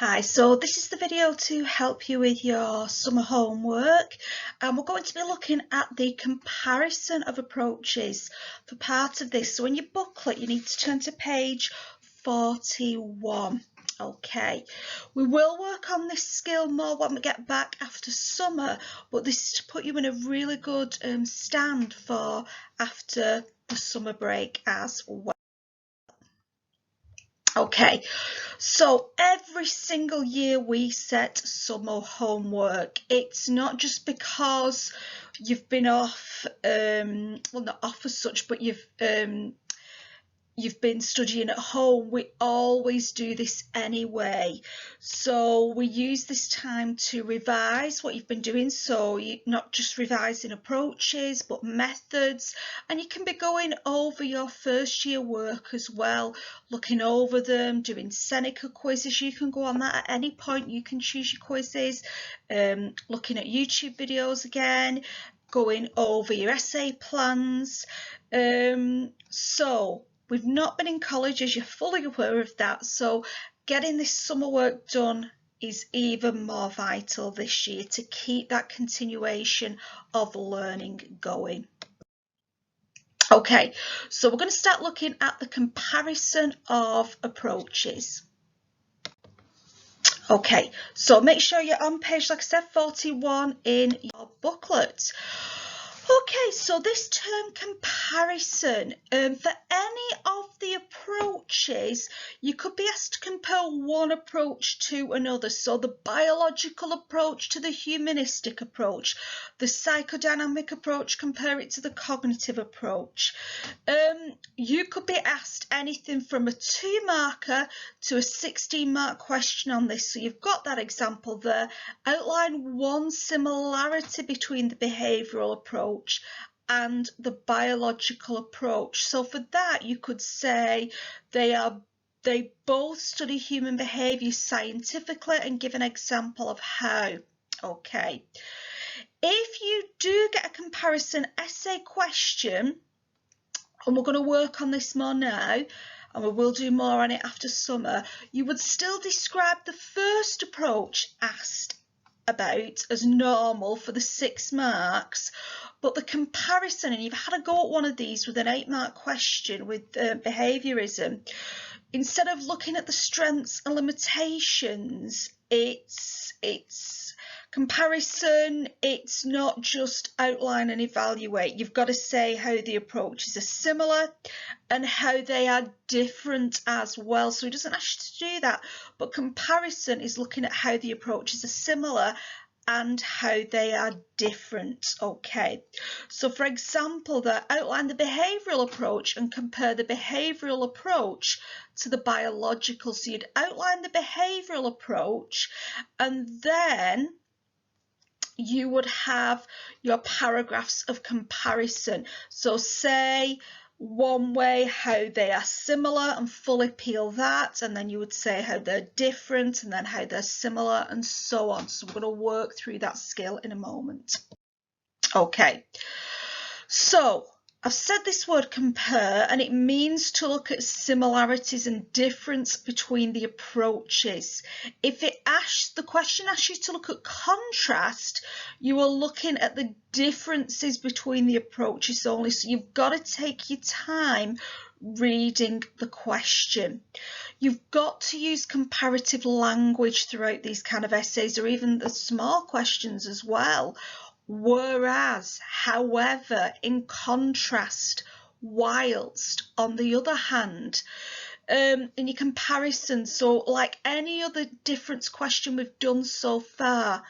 Hi, so this is the video to help you with your summer homework, and we're going to be looking at the comparison of approaches for part of this. So in your booklet you need to turn to page 41. Okay, we will work on this skill more when we get back after summer, but this is to put you in a really good stand for after the summer break as well. Okay, so every single year we set summer homework. It's not just because you've been off, well, not off as such, but you've been studying at home. We always do this anyway, so we use this time to revise what you've been doing, so you're not just revising approaches but methods, and you can be going over your first year work as well, looking over them, doing Seneca quizzes. You can go on that at any point. You can choose your quizzes, looking at YouTube videos again, going over your essay plans. So we've not been in college, as you're fully aware of that, so getting this summer work done is even more vital this year to keep that continuation of learning going. Okay, so we're going to start looking at the comparison of approaches. Okay, so make sure you're on page, like I said, 41 in your booklet. Okay, so this term comparison, for any of the approaches, you could be asked to compare one approach to another. So the biological approach to the humanistic approach, the psychodynamic approach, compare it to the cognitive approach. You could be asked anything from a 2-marker to a 16-mark question on this. So you've got that example there. Outline one similarity between the behavioural approach and the biological approach. So for that you could say they both study human behaviour scientifically and give an example of how. Okay, if you do get a comparison essay question, and we're going to work on this more now, and we will do more on it after summer, you would still describe the first approach asked about as normal for the 6 marks, but the comparison, and you've had a go at one of these with an 8-mark question with behaviourism, instead of looking at the strengths and limitations, it's comparison. It's not just outline and evaluate. You've got to say how the approaches are similar and how they are different as well. So it doesn't ask you to do that, but comparison is looking at how the approaches are similar and how they are different. Okay, so for example, that outline the behavioural approach and compare the behavioural approach to the biological. So you'd outline the behavioural approach and then you would have your paragraphs of comparison. So say one way how they are similar and fully peel that, and then you would say how they're different and then how they're similar, and so on. So we're going to work through that skill in a moment. Okay, so I've said this word compare, and it means to look at similarities and difference between the approaches. If the question asks you to look at contrast, you are looking at the differences between the approaches only, so you've got to take your time reading the question. You've got to use comparative language throughout these kind of essays, or even the small questions as well. Whereas, however, in contrast, whilst, on the other hand, in your comparison, so like any other difference question we've done so far,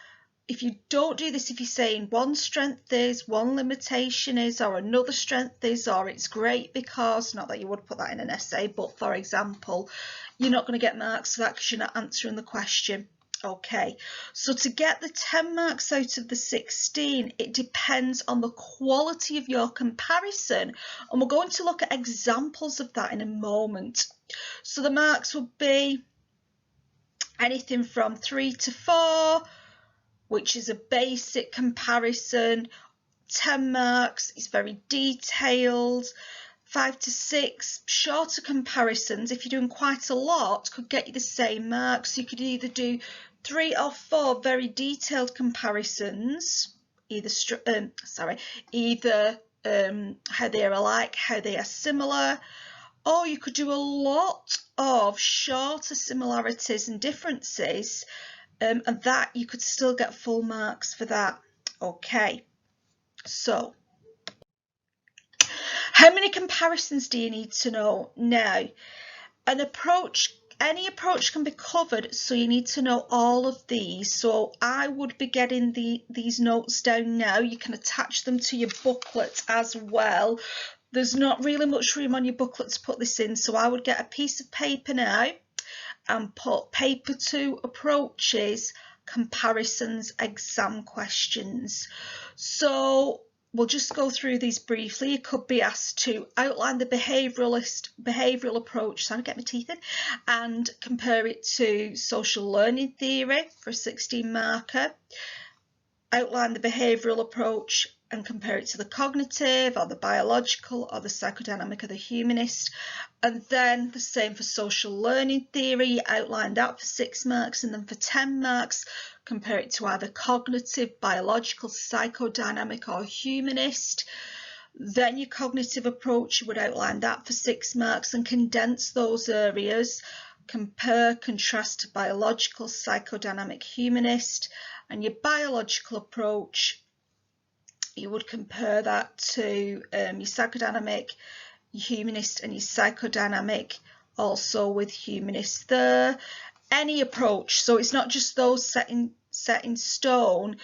if you don't do this, if you're saying one strength is, one limitation is, or another strength is, or it's great because, not that you would put that in an essay, but for example, you're not going to get marks for that because you're not answering the question. Okay, so to get the 10 marks out of the 16, it depends on the quality of your comparison, and we're going to look at examples of that in a moment. So the marks would be anything from 3 to 4, which is a basic comparison. 10 marks is very detailed. 5 to 6 shorter comparisons, if you're doing quite a lot, could get you the same marks. You could either do 3 or 4 very detailed comparisons, either how they are alike, how they are similar, or you could do a lot of shorter similarities and differences, and that you could still get full marks for that. Okay, so how many comparisons do you need to know? Now, any approach can be covered, so you need to know all of these. So I would be getting these notes down now. You can attach them to your booklet as well. There's not really much room on your booklet to put this in, so I would get a piece of paper now and put paper 2 approaches, comparisons, exam questions. So we'll just go through these briefly. You could be asked to outline the behavioural approach, and compare it to social learning theory for a 16 marker. Outline the behavioural approach and compare it to the cognitive or the biological or the psychodynamic or the humanist. And then the same for social learning theory. Outline that for 6 marks, and then for 10 marks, compare it to either cognitive, biological, psychodynamic or humanist. Then your cognitive approach, you would outline that for 6 marks and condense those areas. Compare, contrast to biological, psychodynamic, humanist. And your biological approach, you would compare that to your psychodynamic, your humanist and your psychodynamic, also with humanist there. Any approach, so it's not just those set in stone,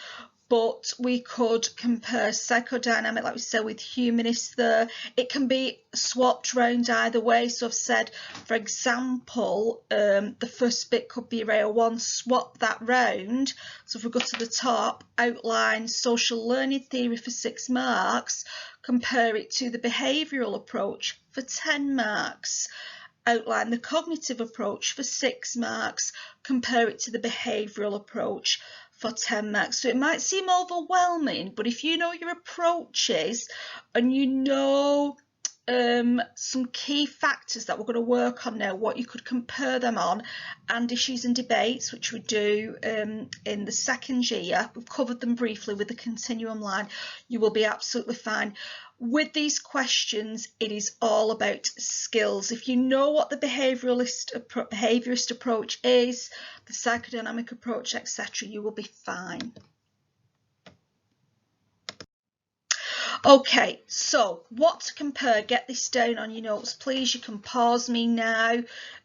but we could compare psychodynamic, like we said, with humanist there. It can be swapped round either way. So I've said, for example, the first bit could be rail 1, swap that round. So if we go to the top, outline social learning theory for 6 marks, compare it to the behavioural approach for 10 marks. Outline the cognitive approach for 6 marks, compare it to the behavioural approach for 10 marks. So it might seem overwhelming, but if you know your approaches and you know some key factors that we're going to work on now, what you could compare them on, and issues and debates, which we do in the second year, we've covered them briefly with the continuum line, you will be absolutely fine. With these questions, it is all about skills. If you know what the behaviourist approach is, the psychodynamic approach, etc., you will be fine. Okay, so what to compare? Get this down on your notes, please. You can pause me now,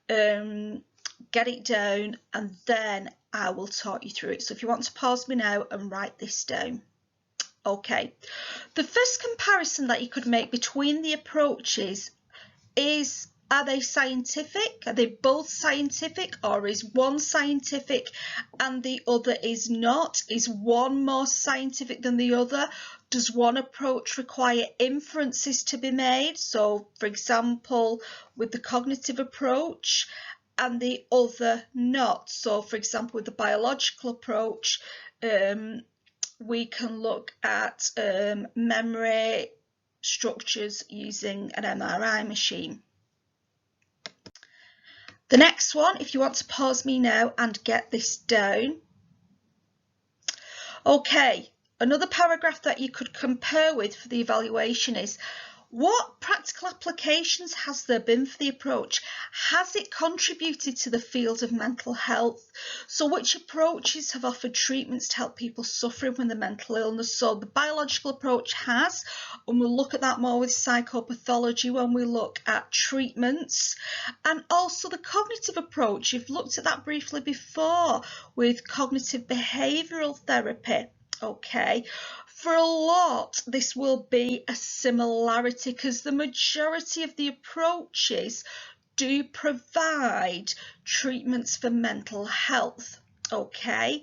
get it down, and then I will talk you through it. So if you want to pause me now and write this down. Okay, the first comparison that you could make between the approaches is, are they scientific? Are they both scientific, or is one scientific and the other is not? Is one more scientific than the other? Does one approach require inferences to be made? So, for example, with the cognitive approach, and the other not. So, for example, with the biological approach, we can look at memory structures using an MRI machine. The next one, if you want to pause me now and get this down. Okay, another paragraph that you could compare with for the evaluation is, what practical applications has there been for the approach? Has it contributed to the field of mental health? So which approaches have offered treatments to help people suffering from the mental illness? So the biological approach has, and we'll look at that more with psychopathology when we look at treatments. And also the cognitive approach, you've looked at that briefly before with cognitive behavioural therapy. Okay, for a lot, this will be a similarity because the majority of the approaches do provide treatments for mental health. Okay,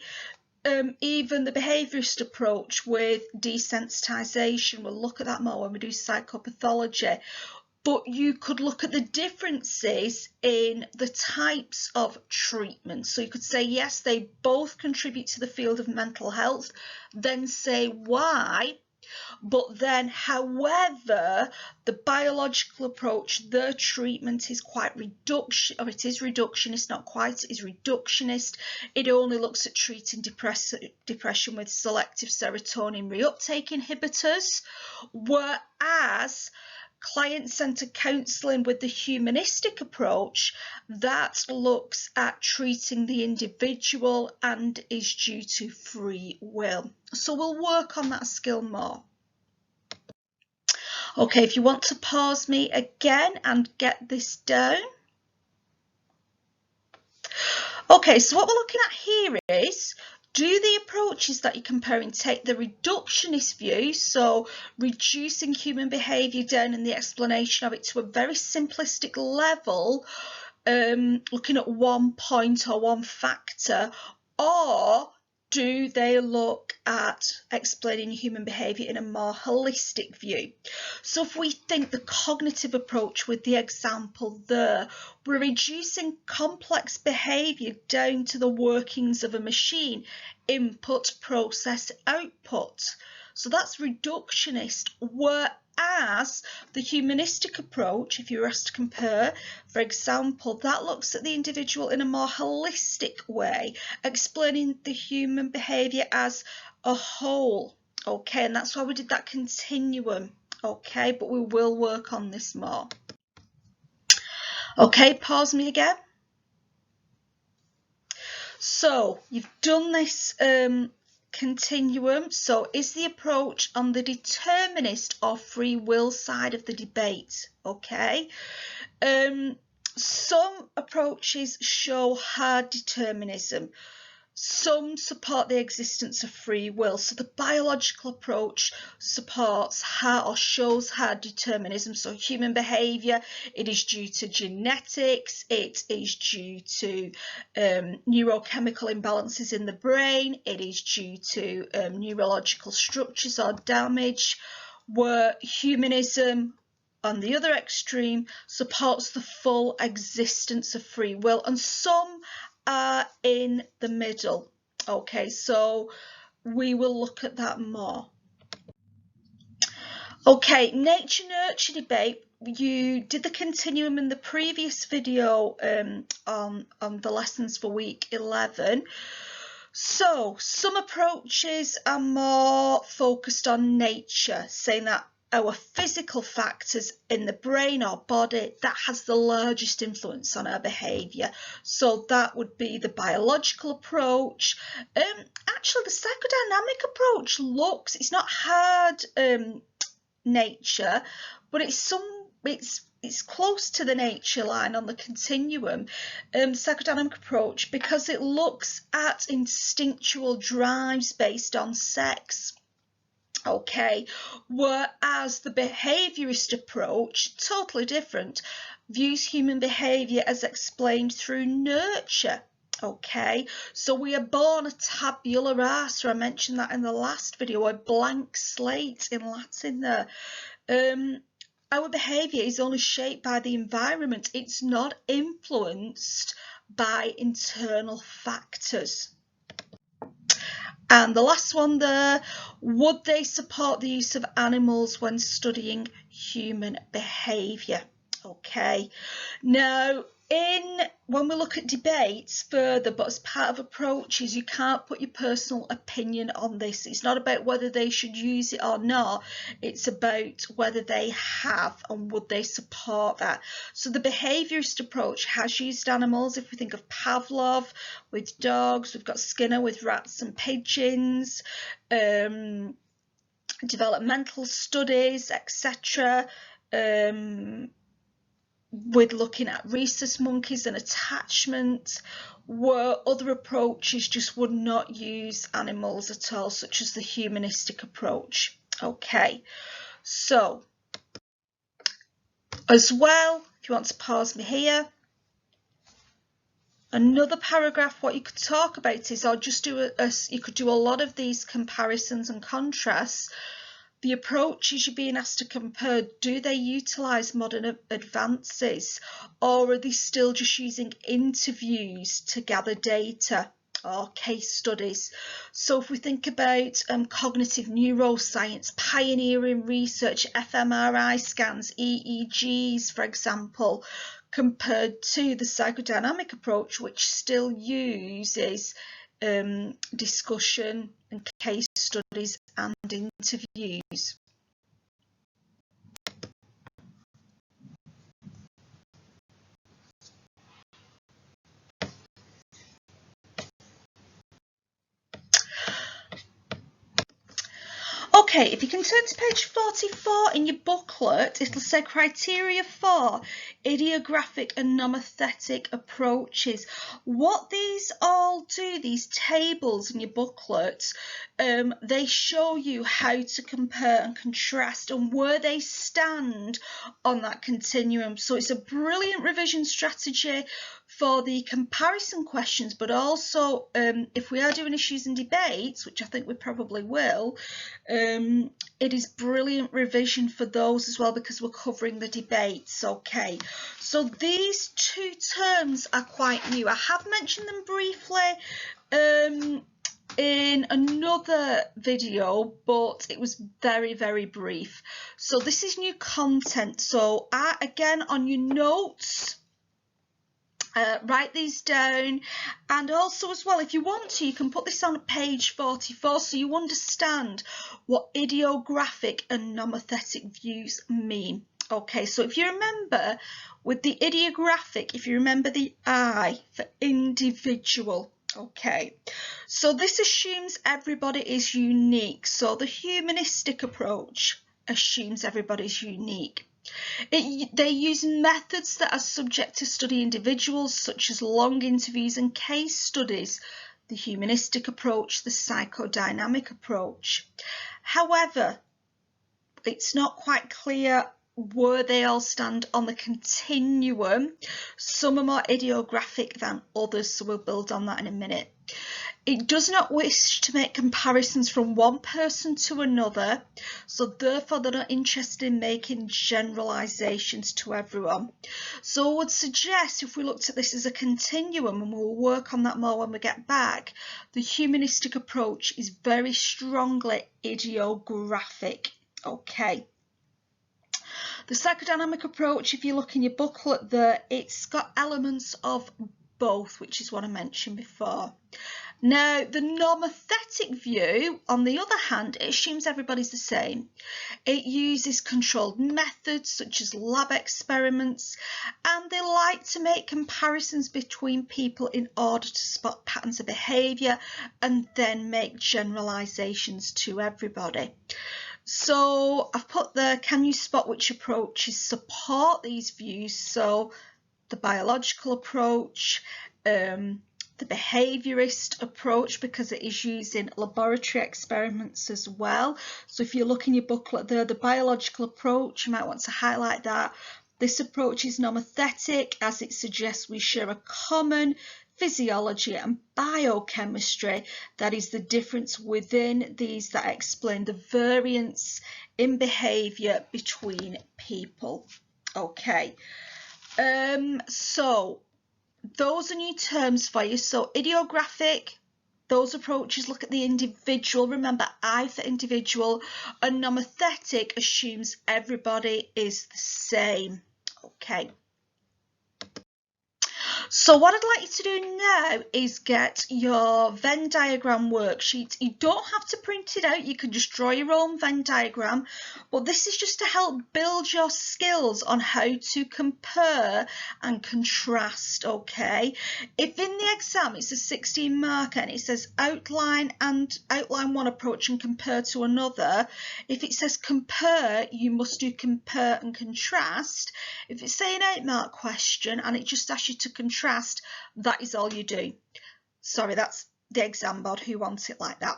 even the behaviourist approach with desensitisation, we'll look at that more when we do psychopathology. But you could look at the differences in the types of treatment. So you could say, yes, they both contribute to the field of mental health, then say why. But then, however, the biological approach, the treatment is quite reductionist, not quite, it is reductionist. It only looks at treating depression with selective serotonin reuptake inhibitors, whereas client-centered counselling with the humanistic approach, that looks at treating the individual and is due to free will. So we'll work on that skill more. Okay, if you want to pause me again and get this down. Okay, so what we're looking at here is, do the approaches that you're comparing take the reductionist view, so reducing human behaviour down and the explanation of it to a very simplistic level, looking at one point or one factor, or do they look at explaining human behaviour in a more holistic view? So if we think the cognitive approach with the example there, we're reducing complex behaviour down to the workings of a machine, input, process, output. So that's reductionist, whereas the humanistic approach, if you were asked to compare, for example, that looks at the individual in a more holistic way, explaining the human behaviour as a whole. Okay, and that's why we did that continuum. Okay, but we will work on this more. Okay, pause me again. So you've done this continuum. So is the approach on the determinist or free will side of the debate? Okay. Some approaches show hard determinism. Some support the existence of free will. So the biological approach supports or shows hard determinism. So human behaviour, it is due to genetics, it is due to neurochemical imbalances in the brain, it is due to neurological structures or damage, where humanism, on the other extreme, supports the full existence of free will, and some are in the middle. Okay, so we will look at that more. Okay, nature-nurture debate. You did the continuum in the previous video on the lessons for week 11. So some approaches are more focused on nature, saying that our physical factors in the brain or body, that has the largest influence on our behaviour. So that would be the biological approach. Actually, the psychodynamic approach looks, it's not hard nature, but it's close to the nature line on the continuum, psychodynamic approach, because it looks at instinctual drives based on sex. Okay, whereas the behaviourist approach, totally different, views human behaviour as explained through nurture. Okay, so we are born a tabula rasa. I mentioned that in the last video, a blank slate in Latin there. Our behaviour is only shaped by the environment. It's not influenced by internal factors. And the last one there, would they support the use of animals when studying human behaviour? Okay, now when we look at debates further, but as part of approaches, you can't put your personal opinion on this. It's not about whether they should use it or not, it's about whether they have and would they support that. So the behaviourist approach has used animals. If we think of Pavlov with dogs, we've got Skinner with rats and pigeons, developmental studies, etc. With looking at rhesus monkeys and attachment, where other approaches just would not use animals at all, such as the humanistic approach. Okay, so as well, if you want to pause me here, another paragraph, what you could talk about is, or just do you could do a lot of these comparisons and contrasts. The approaches you're being asked to compare, do they utilise modern advances, or are they still just using interviews to gather data? or case studies. So if we think about cognitive neuroscience, pioneering research, fMRI scans, EEGs, for example, compared to the psychodynamic approach, which still uses discussion and case studies and interviews. Okay, if you can turn to page 44 in your booklet, it'll say criteria for ideographic and nomothetic approaches. What these all do, these tables in your booklet, they show you how to compare and contrast and where they stand on that continuum. So it's a brilliant revision strategy for the comparison questions, but also if we are doing issues and debates, which I think we probably will, it is brilliant revision for those as well, because we're covering the debates. Okay, so these two terms are quite new. I have mentioned them briefly in another video, but it was very, very brief. So this is new content. So again, on your notes, write these down, and also as well, if you want to, you can put this on page 44 so you understand what ideographic and nomothetic views mean. Okay, so if you remember with the ideographic, if you remember the I for individual, okay, so this assumes everybody is unique. So the humanistic approach assumes everybody's unique. They use methods that are subject to study individuals, such as long interviews and case studies, the humanistic approach, the psychodynamic approach. However, it's not quite clear where they all stand on the continuum. Some are more ideographic than others, so we'll build on that in a minute. It does not wish to make comparisons from one person to another, so therefore they're not interested in making generalizations to everyone. So I would suggest, if we looked at this as a continuum, and we'll work on that more when we get back, the humanistic approach is very strongly ideographic. Okay. The psychodynamic approach, if you look in your booklet there, it's got elements of both, which is what I mentioned before. Now, the nomothetic view, on the other hand, it assumes everybody's the same. It uses controlled methods such as lab experiments, and they like to make comparisons between people in order to spot patterns of behaviour and then make generalisations to everybody. So I've put there, can you spot which approaches support these views? So the biological approach, the behaviourist approach, because it is used in laboratory experiments as well. So if you look in your booklet there, the biological approach, you might want to highlight that. This approach is nomothetic, as it suggests we share a common physiology and biochemistry. That is the difference within these that explain the variance in behaviour between people. Okay, so those are new terms for you. So ideographic, those approaches look at the individual. Remember, I for individual. And nomothetic assumes everybody is the same. Okay. So what I'd like you to do now is get your Venn diagram worksheet. You don't have to print it out, you can just draw your own Venn diagram, but this is just to help build your skills on how to compare and contrast, okay? If in the exam it's a 16 marker and it says outline one approach and compare to another, if it says compare, you must do compare and contrast. If it's say an 8 mark question and it just asks you to contrast, that is all you do. Sorry, that's the exam board who wants it like that.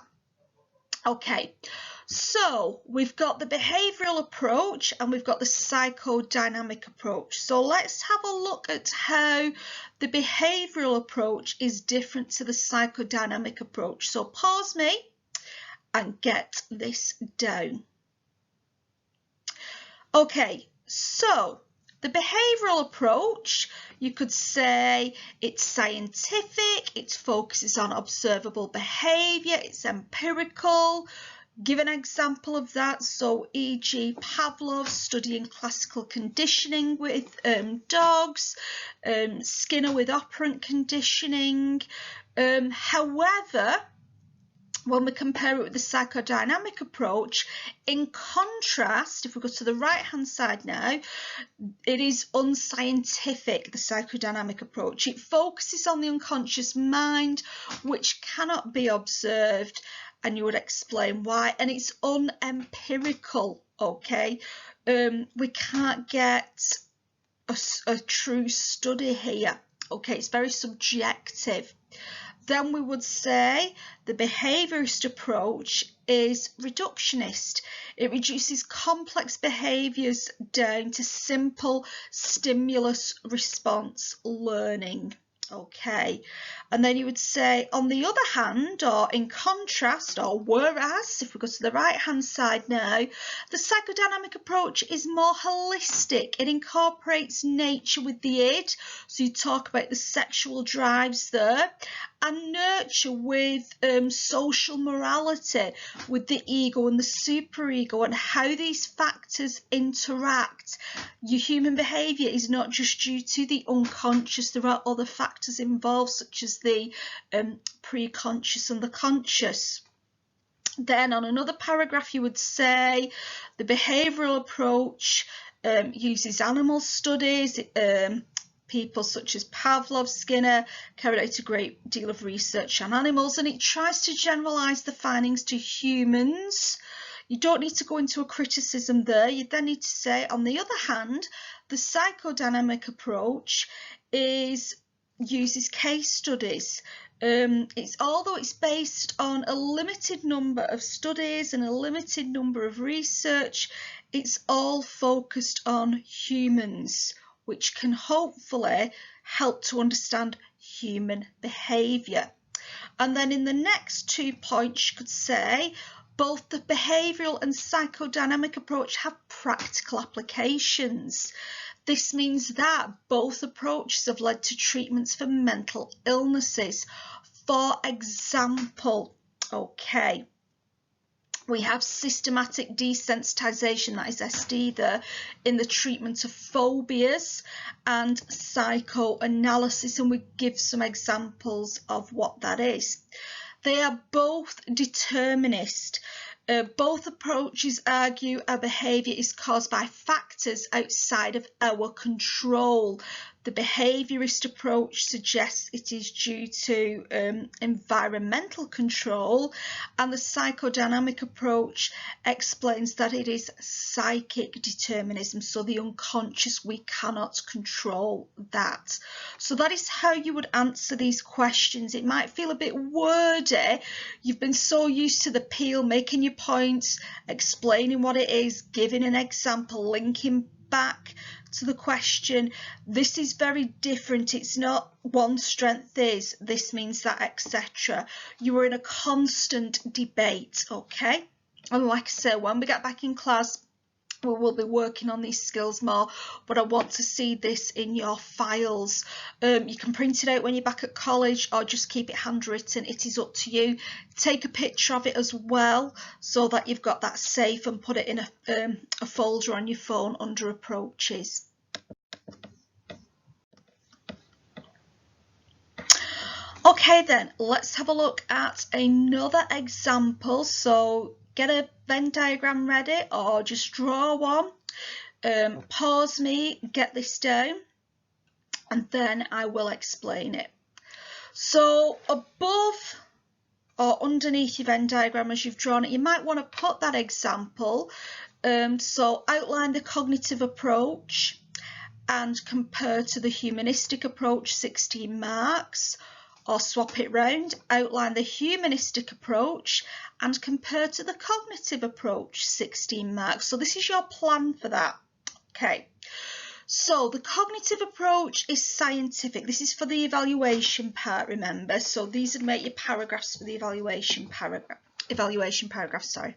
Okay, so we've got the behavioural approach and we've got the psychodynamic approach. So let's have a look at how the behavioural approach is different to the psychodynamic approach. So pause me and get this down. Okay, so The behavioural approach, you could say it's scientific, it focuses on observable behaviour, it's empirical. Give an example of that. So, e.g. Pavlov studying classical conditioning with dogs, Skinner with operant conditioning. However, when we compare it with the psychodynamic approach, in contrast, if we go to the right-hand side now, it is unscientific, the psychodynamic approach. It focuses on the unconscious mind, which cannot be observed, and you would explain why, and it's unempirical, okay? We can't get a true study here, okay? It's very subjective. Then we would say the behaviourist approach is reductionist. It reduces complex behaviours down to simple stimulus response learning. Okay, and then you would say, on the other hand, or in contrast, or whereas, if we go to the right hand side now, the psychodynamic approach is more holistic. It incorporates nature with the id, so you talk about the sexual drives there, and nurture with social morality, with the ego and the superego, and how these factors interact. Your human behaviour is not just due to the unconscious, there are other factors involved, such as the pre-conscious and the conscious. Then on another paragraph you would say the behavioural approach uses animal studies. People such as Pavlov, Skinner carried out a great deal of research on animals, and it tries to generalise the findings to humans. You don't need to go into a criticism there. You then need to say, on the other hand, the psychodynamic approach uses case studies. Although it's based on a limited number of studies and a limited number of research, it's all focused on humans, which can hopefully help to understand human behaviour. And then in the next 2 points you could say both the behavioural and psychodynamic approach have practical applications. This means that both approaches have led to treatments for mental illnesses. For example, okay, we have systematic desensitisation, that is SD there, in the treatment of phobias, and psychoanalysis, and we give some examples of what that is. They are both determinist. Both approaches argue our behaviour is caused by factors outside of our control. The behaviourist approach suggests it is due to environmental control, and the psychodynamic approach explains that it is psychic determinism, so the unconscious, we cannot control that. So that is how you would answer these questions. It might feel a bit wordy. You've been so used to the peel, making your points, explaining what it is, giving an example, linking back to the question. This is very different. It's not one strength is, this means that, etc. You are in a constant debate, okay? And like I say, when we get back in class, we will be working on these skills more, but I want to see this in your files. You can print it out when you're back at college or just keep it handwritten. It is up to you. Take a picture of it as well so that you've got that safe, and put it in a folder on your phone under approaches. Okay then, let's have a look at another example. So get a Venn diagram ready or just draw one. Pause me, get this down, and then I will explain it. So above or underneath your Venn diagram as you've drawn it, you might want to put that example. So outline the cognitive approach and compare to the humanistic approach, 16 marks. Or swap it round, outline the humanistic approach and compare to the cognitive approach, 16 marks. So this is your plan for that. Okay, so the cognitive approach is scientific. This is for the evaluation part, remember. So these would make your paragraphs for the evaluation paragraph, sorry.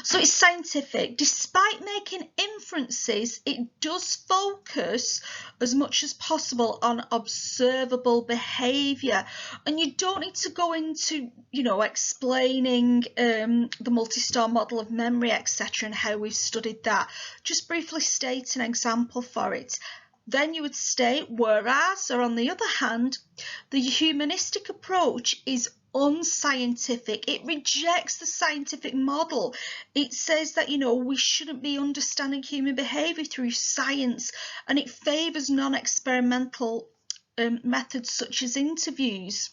So it's scientific. Despite making inferences, it does focus as much as possible on observable behaviour. And you don't need to go into, explaining the multi-star model of memory, etc., and how we've studied that. Just briefly state an example for it. Then you would state, whereas, or on the other hand, the humanistic approach is unscientific. It rejects the scientific model. It says that, we shouldn't be understanding human behaviour through science, and it favours non-experimental methods such as interviews.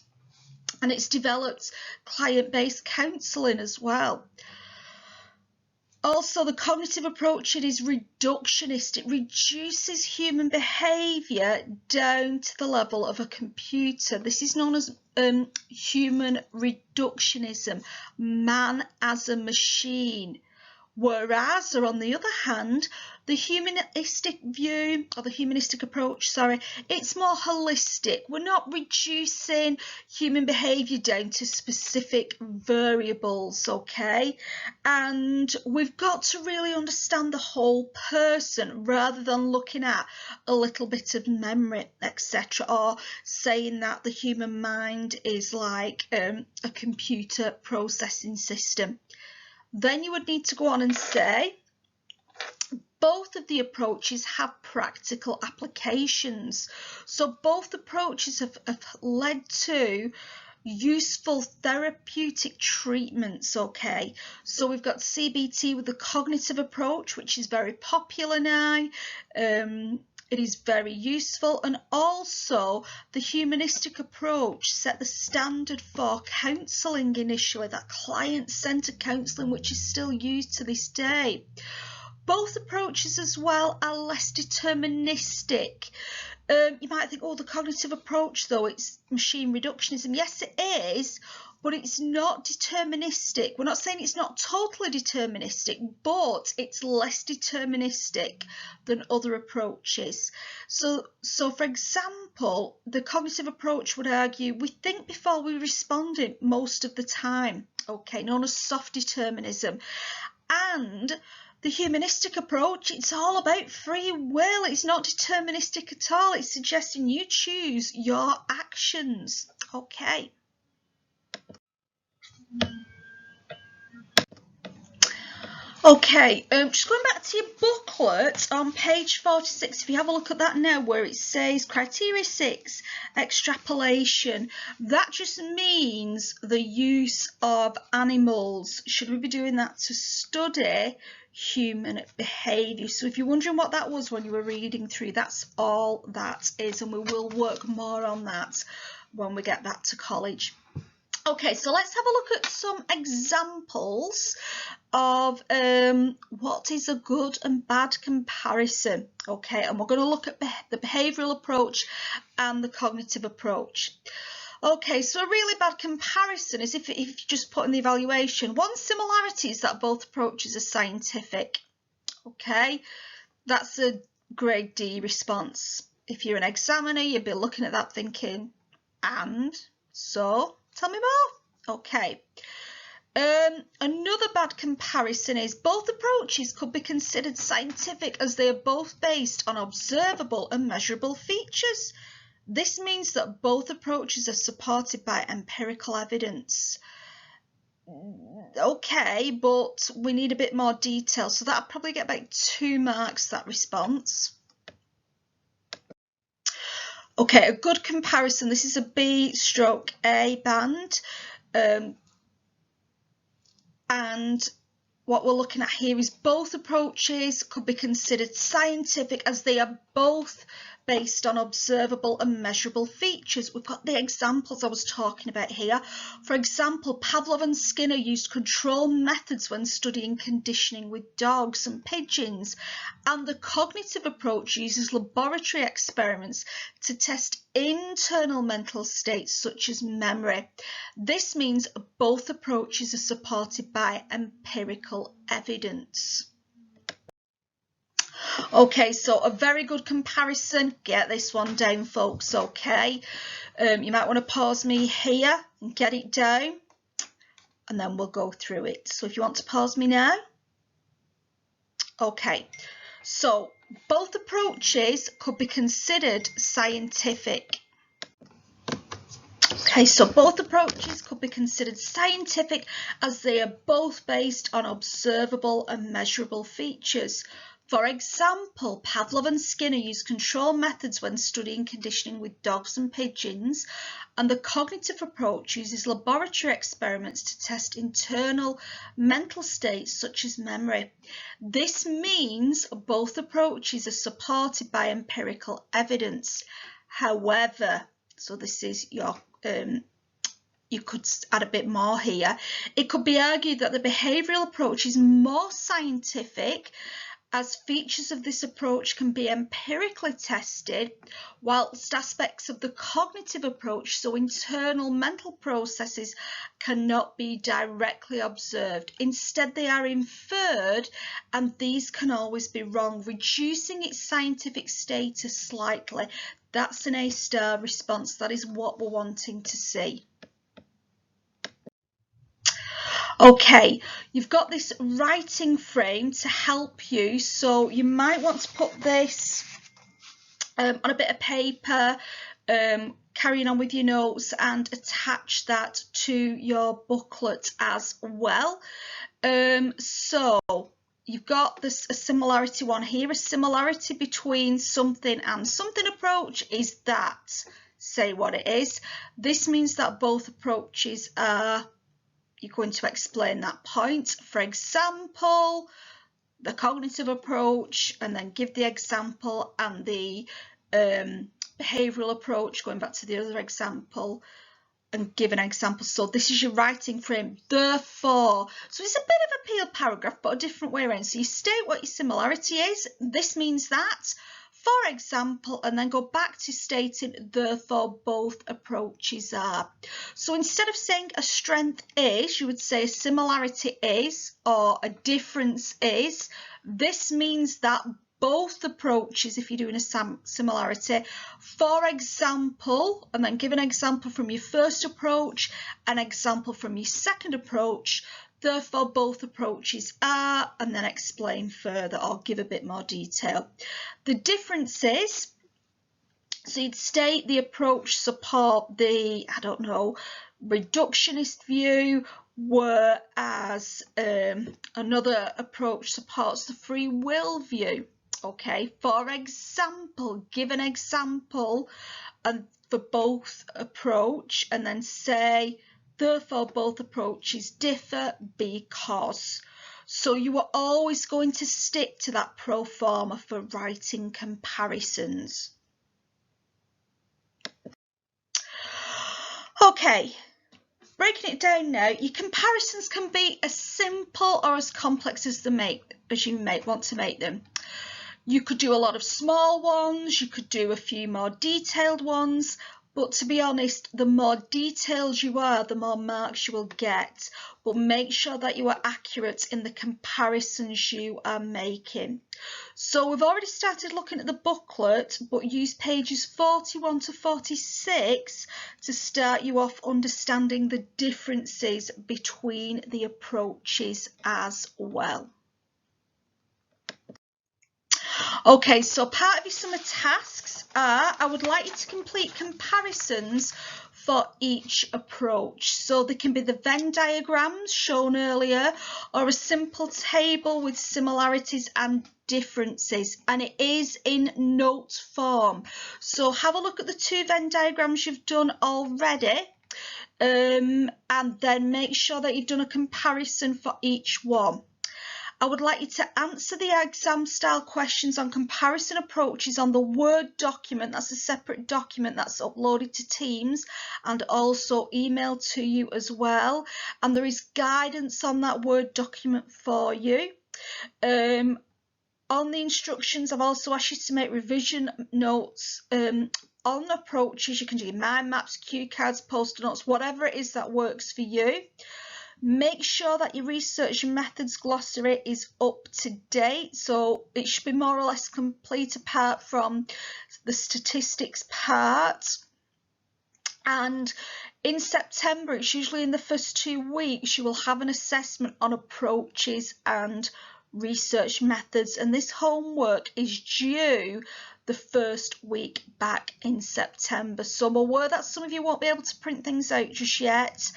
And it's developed client-based counselling as well. Also, the cognitive approach, it is reductionist. It reduces human behaviour down to the level of a computer. This is known as human reductionism, man as a machine. Whereas, or on the other hand, the humanistic view, or the humanistic approach, it's more holistic. We're not reducing human behaviour down to specific variables, okay? And we've got to really understand the whole person rather than looking at a little bit of memory, etc., or saying that the human mind is like a computer processing system. Then you would need to go on and say, both of the approaches have practical applications. So both approaches have led to useful therapeutic treatments, okay? So we've got CBT with the cognitive approach, which is very popular now. It is very useful, and also the humanistic approach set the standard for counselling initially, that client-centred counselling, which is still used to this day. Both approaches as well are less deterministic. You might think, the cognitive approach, though, it's machine reductionism. Yes, it is, but it's not deterministic. We're not saying it's not totally deterministic, but it's less deterministic than other approaches. So for example, the cognitive approach would argue we think before we respond most of the time, okay, known as soft determinism. And the humanistic approach, it's all about free will. It's not deterministic at all. It's suggesting you choose your actions. Okay. Okay, just going back to your booklet on page 46, if you have a look at that now, where it says criteria 6, extrapolation, that just means the use of animals. Should we be doing that to study human behaviour? So if you're wondering what that was when you were reading through, that's all that is, and we will work more on that when we get back to college. Okay, so let's have a look at some examples of what is a good and bad comparison. Okay, and we're going to look at the behavioural approach and the cognitive approach. Okay, so a really bad comparison is if you just put in the evaluation, one similarity is that both approaches are scientific. Okay, that's a grade D response. If you're an examiner, you'd be looking at that thinking, and so tell me more. Okay. Another bad comparison is both approaches could be considered scientific as they are both based on observable and measurable features. This means that both approaches are supported by empirical evidence. Okay, but we need a bit more detail, so that'll probably get about 2 marks, that response. Okay, a good comparison, this is a B/A band, and what we're looking at here is both approaches could be considered scientific as they are both based on observable and measurable features. We've got the examples I was talking about here. For example, Pavlov and Skinner used control methods when studying conditioning with dogs and pigeons, and the cognitive approach uses laboratory experiments to test internal mental states such as memory. This means both approaches are supported by empirical evidence. Okay, so a very good comparison. Get this one down, folks, okay? You might want to pause me here and get it down, and then we'll go through it. So if you want to pause me now. Okay, so both approaches could be considered scientific. Okay, so both approaches could be considered scientific as they are both based on observable and measurable features. For example, Pavlov and Skinner used control methods when studying conditioning with dogs and pigeons, and the cognitive approach uses laboratory experiments to test internal mental states such as memory. This means both approaches are supported by empirical evidence. However, so this is your you could add a bit more here. It could be argued that the behavioural approach is more scientific, as features of this approach can be empirically tested, whilst aspects of the cognitive approach, so internal mental processes, cannot be directly observed. Instead, they are inferred, and these can always be wrong, reducing its scientific status slightly. That's an A-star response. That is what we're wanting to see. Okay, you've got this writing frame to help you, so you might want to put this on a bit of paper, carrying on with your notes, and attach that to your booklet as well. So you've got this a similarity one here. A similarity between something and something approach is that, say what it is. This means that both approaches are, you're going to explain that point. For example, the cognitive approach, and then give the example, and the behavioural approach, going back to the other example, and give an example. So this is your writing frame. Therefore, so it's a bit of a peel paragraph, but a different way around. So you state what your similarity is. This means that, for example, and then go back to stating therefore both approaches are. So instead of saying a strength is, you would say a similarity is, or a difference is. This means that both approaches, if you're doing a similarity, for example, and then give an example from your first approach, an example from your second approach, therefore both approaches are, and then explain further or give a bit more detail. The differences, so you'd state the approach support the, I don't know, reductionist view, whereas another approach supports the free will view. Okay, for example, give an example and for both approach, and then say therefore both approaches differ because. So you are always going to stick to that pro forma for writing comparisons. Okay, breaking it down now, your comparisons can be as simple or as complex as you may want to make them. You could do a lot of small ones, you could do a few more detailed ones, but to be honest, the more detailed you are, the more marks you will get. But make sure that you are accurate in the comparisons you are making. So we've already started looking at the booklet, but use pages 41 to 46 to start you off understanding the differences between the approaches as well. Okay, so part of your summer tasks are, I would like you to complete comparisons for each approach. So they can be the Venn diagrams shown earlier, or a simple table with similarities and differences, and it is in note form. So have a look at the two Venn diagrams you've done already, and then make sure that you've done a comparison for each one. I would like you to answer the exam style questions on comparison approaches on the Word document. That's a separate document that's uploaded to Teams and also emailed to you as well. And there is guidance on that Word document for you. On the instructions, I've also asked you to make revision notes on approaches. You can do mind maps, cue cards, post-it notes, whatever it is that works for you. Make sure that your research methods glossary is up to date, so it should be more or less complete apart from the statistics part. And in September, it's usually in the first 2 weeks, you will have an assessment on approaches and research methods, and this homework is due the first week back in September. So I'm aware that some of you won't be able to print things out just yet,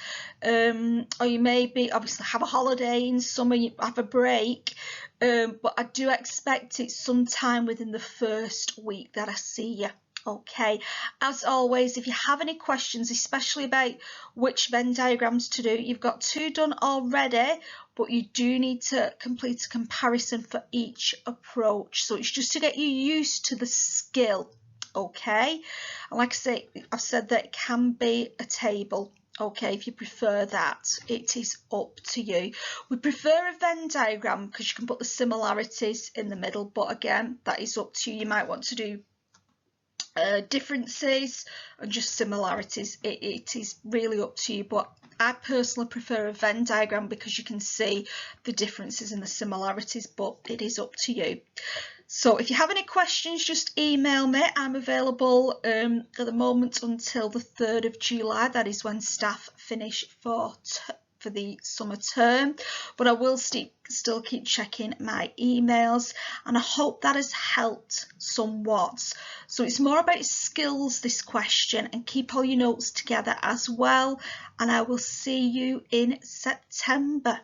or you may be obviously have a holiday in summer, you have a break, but I do expect it sometime within the first week that I see you. Okay, as always, if you have any questions, especially about which Venn diagrams to do, you've got 2 done already, but you do need to complete a comparison for each approach. So it's just to get you used to the skill, okay? And like I say, I've said that it can be a table. Okay, if you prefer that, it is up to you. We prefer a Venn diagram because you can put the similarities in the middle, but again, that is up to you. You might want to do differences and just similarities. It is really up to you, but I personally prefer a Venn diagram because you can see the differences and the similarities, but it is up to you. So if you have any questions, just email me. I'm available at the moment until the 3rd of July. That is when staff finish for the summer term, but I will still keep checking my emails, and I hope that has helped somewhat. So it's more about skills, this question, and keep all your notes together as well, and I will see you in September.